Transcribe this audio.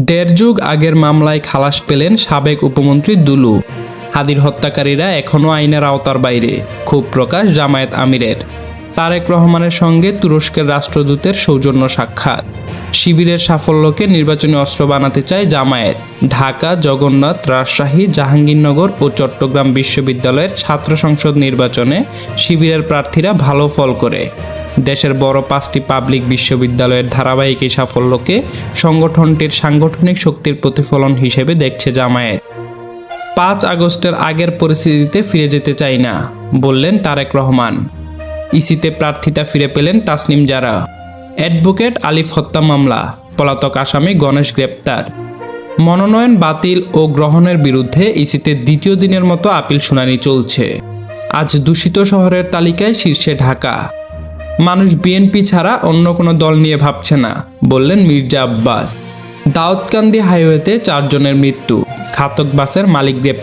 দেড় যুগ আগের মামলায় খালাস পেলেন সাবেক উপমন্ত্রী দুলু। হাদির হত্যাকারীরা এখনও আইনের আওতার বাইরে, ক্ষোভ প্রকাশ জামায়াত আমিরের। তারেক রহমানের সঙ্গে তুরস্কের রাষ্ট্রদূতের সৌজন্য সাক্ষাৎ। শিবিরের সাফল্যকে নির্বাচনী অস্ত্র বানাতে চায় জামায়াত। ঢাকা, জগন্নাথ, রাজশাহী, জাহাঙ্গীরনগর ও চট্টগ্রাম বিশ্ববিদ্যালয়ের ছাত্র সংসদ নির্বাচনে শিবিরের প্রার্থীরা ভালো ফল করে দেশের বড় 5টি পাবলিক বিশ্ববিদ্যালয়ের ধারাবাহিক এই সাফল্যকে সংগঠনটির সাংগঠনিক শক্তির প্রতিফলন হিসেবে দেখছে জামায়াত। 5 আগস্টের আগের পরিস্থিতিতে ফিরে যেতে চাই না, বললেন তারেক রহমান। ইসিতে প্রার্থিতা ফিরে পেলেন তাসনিম জারা। অ্যাডভোকেট আলিফ হত্যা মামলা, পলাতক আসামি গণেশ গ্রেপ্তার। মনোনয়ন বাতিল ও গ্রহণের বিরুদ্ধে ইসিতে দ্বিতীয় দিনের মতো আপিল শুনানি চলছে। আজ দূষিত শহরের তালিকায় শীর্ষে ঢাকা। মানুষ বিএনপি ছাড়া অন্য কোনো দল নিয়ে ভাবছে না, বললেন মির্জা আব্বাস। দাউদকান্দি হাইওয়েতে 4 জনের মৃত্যু, ঘাতক বাসের মালিক গ্রেপ্তার।